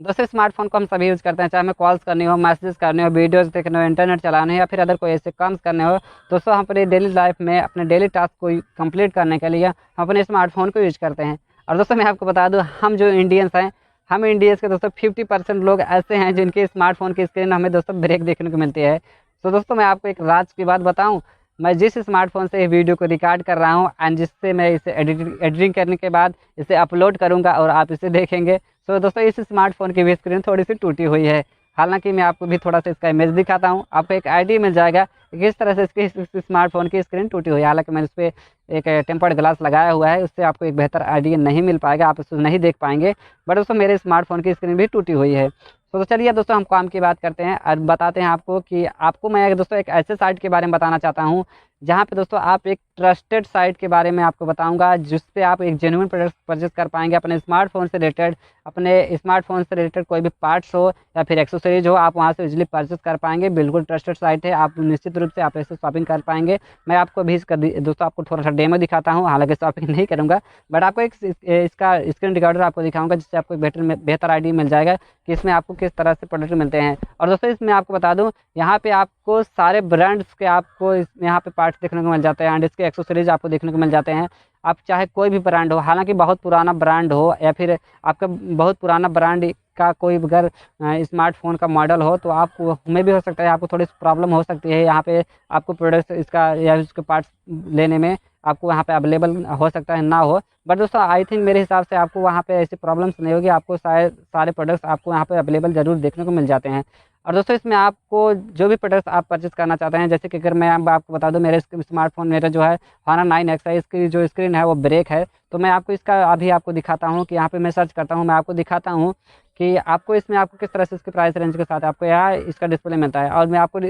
दोस्तों स्मार्टफोन को हम सभी यूज़ करते हैं, चाहे हमें कॉल्स करनी हो, मैसेज करने हो, वीडियोस देखने हो, इंटरनेट चलाने हो या फिर अदर कोई ऐसे काम करने हो। दोस्तों हम अपनी डेली लाइफ में अपने डेली टास्क को कंप्लीट करने के लिए हम अपने स्मार्टफोन को यूज़ करते हैं। और दोस्तों मैं आपको बता दूँ, हम जो इंडियंस हैं, हम इंडियंस के दोस्तों 50% लोग ऐसे हैं जिनके स्मार्टफोन की स्क्रीन हमें दोस्तों ब्रेक देखने को मिलती है। तो दोस्तों मैं आपको एक राज की बात बताऊं, मैं जिस स्मार्टफोन से ये वीडियो को रिकॉर्ड कर रहा हूं एंड जिससे मैं इसे एडिटिंग करने के बाद इसे अपलोड करूंगा और आप इसे देखेंगे, तो दोस्तों इस स्मार्टफोन की भी स्क्रीन थोड़ी सी टूटी हुई है। हालांकि मैं आपको भी थोड़ा सा इसका इमेज दिखाता हूं, आपको एक आइडिया मिल जाएगा कि किस तरह से इसकी इस स्मार्टफोन की स्क्रीन टूटी हुई है। हालांकि मैंने इस पर एक टेम्पर्ड ग्लास लगाया हुआ है, उससे आपको एक बेहतर आइडिया नहीं मिल पाएगा, आप उसे नहीं देख पाएंगे, बट दोस्तों मेरे स्मार्टफोन की स्क्रीन भी टूटी हुई है। तो चलिए दोस्तों हम काम की बात करते हैं और बताते हैं आपको कि आपको मैं दोस्तों एक ऐसे साइट के बारे में बताना चाहता हूँ जहाँ पे दोस्तों आप एक ट्रस्टेड साइट के बारे में आपको बताऊंगा, जिस पे आप एक जेन्युइन प्रोडक्ट परचेज कर पाएंगे अपने स्मार्टफोन से रिलेटेड। अपने स्मार्टफोन से रिलेटेड कोई भी पार्ट्स हो या फिर एक्सेसरीज हो, आप वहाँ से इजीली परचेज कर पाएंगे। बिल्कुल ट्रस्टेड साइट है, आप निश्चित रूप से आप ऐसे शॉपिंग कर पाएंगे। मैं आपको भी इसका दोस्तों आपको थोड़ा सा डेमो दिखाता हूँ, हालांकि शॉपिंग नहीं करूँगा, बट आपको एक इसका स्क्रीन रिकॉर्डर आपको दिखाऊंगा, जिससे आपको एक बेहतर आइडिया मिल जाएगा कि इसमें आपको किस तरह से प्रोडक्ट मिलते हैं। और दोस्तों इसमें आपको बता दूं, यहाँ पे आपको सारे ब्रांड्स के आपको यहाँ पे पार्ट्स देखने को मिल जाते हैं एंड इसके एक्सेसरीज आपको देखने को मिल जाते हैं। आप चाहे कोई भी ब्रांड हो, हालांकि बहुत पुराना ब्रांड हो या फिर आपका बहुत पुराना ब्रांड का कोई अगर स्मार्टफोन का मॉडल हो, तो आपको हमें भी हो सकता है आपको थोड़ी सी प्रॉब्लम हो सकती है यहाँ पे आपको प्रोडक्ट इसका या उसके पार्ट्स लेने में आपको वहाँ पे अवेलेबल हो सकता है ना हो। बट दोस्तों आई थिंक मेरे हिसाब से आपको वहाँ पे ऐसी प्रॉब्लम्स नहीं होगी, आपको सारे प्रोडक्ट्स आपको यहाँ पे अवेलेबल ज़रूर देखने को मिल जाते हैं। और दोस्तों इसमें आपको जो भी प्रोडक्ट्स आप परचेज करना चाहते हैं, जैसे कि अगर मैं आपको बता दूं, मेरे स्मार्टफोन मेरा जो है Honor 9X है, इसकी जो स्क्रीन है वो ब्रेक है। तो मैं आपको इसका अभी आपको दिखाता हूँ कि यहाँ पे मैं सर्च करता हूँ, मैं आपको दिखाता हूँ कि आपको इसमें आपको किस तरह से इसके प्राइस रेंज के साथ आपको यहाँ इसका डिस्प्ले मिलता है। और मैं आपको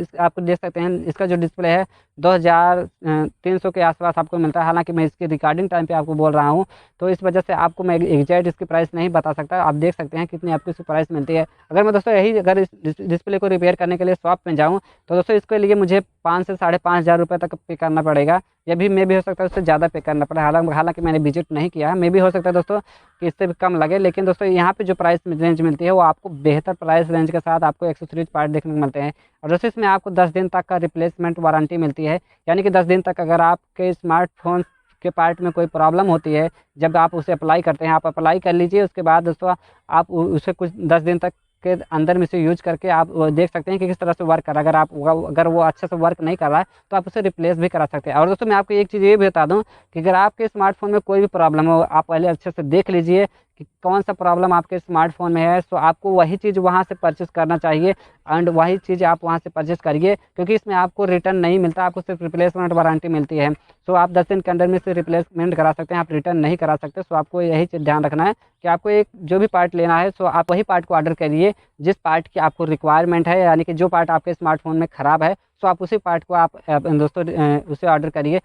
देख सकते हैं इसका जो डिस्प्ले है 2300 के आसपास आपको मिलता है। हालांकि मैं इसकी रिकॉर्डिंग टाइम पे आपको बोल रहा हूँ, तो इस वजह से आपको मैं एग्जैक्ट इसकी प्राइस नहीं बता सकता। आप देख सकते हैं कितनी आपको इसकी प्राइस मिलती है। अगर मैं दोस्तों यही अगर इस डिस्प्ले को रिपेयर करने के लिए शॉप में जाऊँ, तो दोस्तों इसके लिए मुझे 5 से 5,500 रुपये तक पे करना पड़ेगा, या भी मे भी हो सकता है उससे ज़्यादा पे करना पड़े। हालांकि मैंने विजिट नहीं किया है, मे भी हो सकता है दोस्तों कि इससे भी कम लगे। लेकिन दोस्तों यहाँ पे जो प्राइस रेंज मिलती है वो आपको बेहतर प्राइस रेंज के साथ आपको एक्सेसरीज पार्ट देखने को मिलते हैं। और दोस्तों इसमें आपको 10 दिन तक का रिप्लेसमेंट वारंटी मिलती है, यानी कि 10 दिन तक अगर आपके स्मार्टफोन के पार्ट में कोई प्रॉब्लम होती है, जब आप उसे अप्लाई करते हैं, आप अप्लाई कर लीजिए, उसके बाद दोस्तों आप उसे कुछ 10 दिन तक के अंदर में से यूज करके आप देख सकते हैं कि किस तरह से वर्क कर रहा है। अगर वो अच्छे से वर्क नहीं कर रहा है तो आप उसे रिप्लेस भी करा सकते हैं। और दोस्तों मैं आपको एक चीज़ ये भी बता दूं कि अगर आपके स्मार्टफोन में कोई भी प्रॉब्लम हो, आप पहले अच्छे से देख लीजिए कि कौन सा प्रॉब्लम आपके स्मार्टफोन में है, तो आपको वही चीज़ वहाँ से परचेस करना चाहिए एंड वही चीज़ आप वहाँ से परचेस करिए, क्योंकि इसमें आपको रिटर्न नहीं मिलता, आपको सिर्फ रिप्लेसमेंट वारंटी मिलती है। सो आप 10 दिन के अंदर में से रिप्लेसमेंट करा सकते हैं, आप रिटर्न नहीं करा सकते। सो आपको यही चीज़ ध्यान रखना है कि आपको एक जो भी पार्ट लेना है, सो आप वही पार्ट को ऑर्डर करिए जिस पार्ट की आपको रिक्वायरमेंट है, यानी कि जो पार्ट आपके स्मार्टफोन में ख़राब है, सो आप उसी पार्ट को आप दोस्तों उसे ऑर्डर करिए।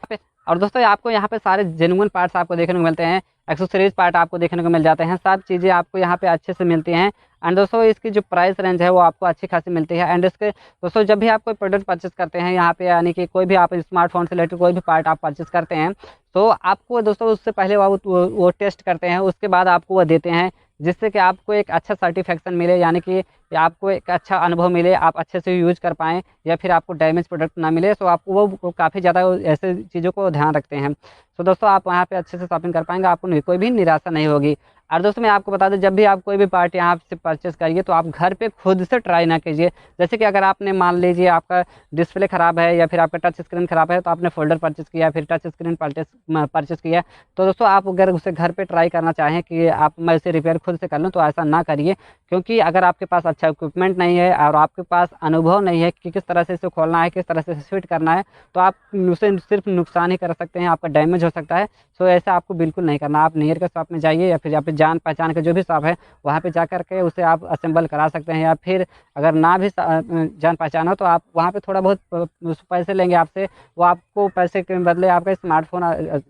और दोस्तों आपको यहाँ पे सारे जेन्युइन पार्ट्स आपको देखने को मिलते हैं, एक्सेसरीज पार्ट आपको देखने को मिल जाते हैं, सब चीज़ें आपको यहाँ पे अच्छे से मिलती हैं। एंड दोस्तों इसकी जो प्राइस रेंज है वो आपको अच्छी खासी मिलती है। एंड इसके दोस्तों जब भी आप कोई प्रोडक्ट परचेस करते हैं यहाँ पे, यानी कि कोई भी आप स्मार्टफोन से रिलेटेड कोई भी पार्ट आप परचेस करते हैं, तो आपको दोस्तों उससे पहले वो टेस्ट करते हैं, उसके बाद आपको वो देते हैं, जिससे कि आपको एक अच्छा सर्टिफिकेशन मिले, यानी कि आपको एक अच्छा अनुभव मिले, आप अच्छे से यूज कर पाएँ या फिर आपको डैमेज प्रोडक्ट ना मिले। सो आपको वो काफ़ी ज़्यादा ऐसे चीज़ों को ध्यान रखते हैं। सो दोस्तों आप वहाँ पे अच्छे से शॉपिंग कर पाएंगे, आपको कोई भी निराशा नहीं होगी। और दोस्तों मैं आपको बता दूं, जब भी आप कोई भी पार्ट यहाँ से परचेस करिए तो आप घर पे खुद से ट्राई ना कीजिए। जैसे कि अगर आपने मान लीजिए आपका डिस्प्ले ख़राब है या फिर आपका टच स्क्रीन ख़राब है, तो आपने फोल्डर परचेस किया, फिर टच स्क्रीन परचेस किया, तो दोस्तों आप अगर उसे घर पे ट्राई करना चाहें कि आप मैं इसे रिपेयर खुद से कर लूँ, तो ऐसा ना करिए। क्योंकि अगर आपके पास अच्छा इक्विपमेंट नहीं है और आपके पास अनुभव नहीं है कि किस तरह से इसे खोलना है, किस तरह से फिट करना है, तो आप उसे सिर्फ नुकसान ही कर सकते हैं, आपका डैमेज हो सकता है। सो ऐसा आपको बिल्कुल नहीं करना। आप नियर के शॉप में जाइए या फिर यहाँ पे जान पहचान के जो भी शॉप है वहाँ पे जा कर के उसे आप असेंबल करा सकते हैं। या फिर अगर ना भी जान पहचान हो तो आप वहाँ पे थोड़ा बहुत पैसे लेंगे आपसे, वो आपको पैसे के बदले आपका स्मार्टफोन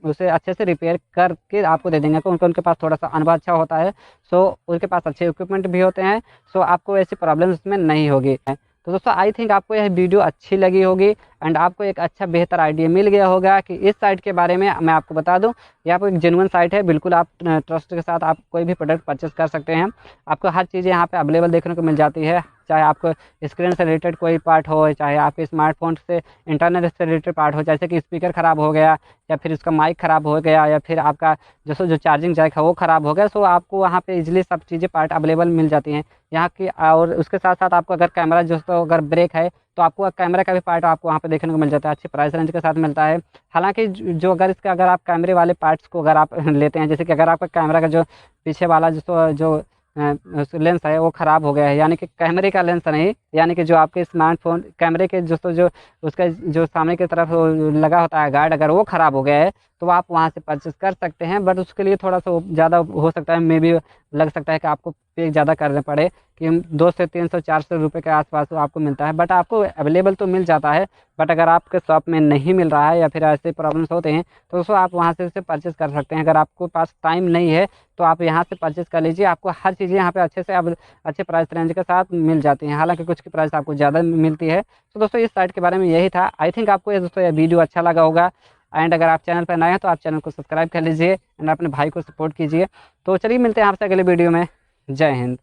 उसे अच्छे से रिपेयर करके आपको दे देंगे। तो उनके पास थोड़ा सा अनुभव अच्छा होता है, सो उनके पास अच्छे इक्विपमेंट भी होते हैं, सो आपको ऐसी प्रॉब्लम इसमें नहीं होगी। तो दोस्तों आई थिंक आपको यह वीडियो अच्छी लगी होगी एंड आपको एक अच्छा बेहतर आइडिया मिल गया होगा कि इस साइट के बारे में मैं आपको बता दूं, ये आपको एक जेन्युइन साइट है, बिल्कुल आप ट्रस्ट के साथ आप कोई भी प्रोडक्ट परचेस कर सकते हैं। आपको हर चीज़ यहाँ पे अवेलेबल देखने को मिल जाती है, चाहे आपको स्क्रीन से रिलेटेड कोई पार्ट हो, चाहे आपके स्मार्टफोन से इंटरनेट से रिलेटेड पार्ट हो, जैसे कि स्पीकर ख़राब हो गया या फिर उसका माइक ख़राब हो गया या फिर आपका जो चार्जिंग जैक है वो ख़राब हो गया, सो आपको वहाँ पे इजीली सब चीज़ें पार्ट अवेलेबल मिल जाती हैं यहाँ की। और उसके साथ साथ आपको अगर कैमरा अगर ब्रेक है तो आपको कैमरा का भी पार्ट आपको वहाँ पे देखने को मिल जाता है, अच्छी प्राइस रेंज के साथ मिलता है। हालांकि अगर आप कैमरे वाले पार्ट्स को अगर आप लेते हैं, जैसे कि अगर आपका कैमरा का जो पीछे वाला जो लेंस है वो ख़राब हो गया है, यानी कि कैमरे का लेंस नहीं, यानी कि जो आपके स्मार्टफोन कैमरे के जो उसका जो सामने की तरफ लगा होता है गार्ड, अगर वो ख़राब हो गया है तो आप वहाँ से परचेस कर सकते हैं। बट उसके लिए थोड़ा सा ज़्यादा हो सकता है, मे बी लग सकता है कि आपको पे ज़्यादा करने पड़े, कि 200 300 400 रुपये के आसपास तो आपको मिलता है। बट आपको अवेलेबल तो मिल जाता है, बट अगर आपके शॉप में नहीं मिल रहा है या फिर ऐसे प्रॉब्लम्स होते हैं तो उसको आप वहाँ से उसे परचेस कर सकते हैं। अगर आपको पास टाइम नहीं है तो आप यहाँ से परचेस कर लीजिए, आपको हर चीज़ें यहाँ पे अच्छे से अब अच्छे प्राइस रेंज के साथ मिल जाती हैं, हालांकि कुछ की प्राइस आपको ज़्यादा मिलती है। तो दोस्तों इस साइट के बारे में यही था। आई थिंक आपको ये दोस्तों ये वीडियो अच्छा लगा होगा, एंड अगर आप चैनल पर नए हैं तो आप चैनल को सब्सक्राइब कर लीजिए एंड अपने भाई को सपोर्ट कीजिए। तो चलिए मिलते हैं आपसे अगले वीडियो में। जय हिंद।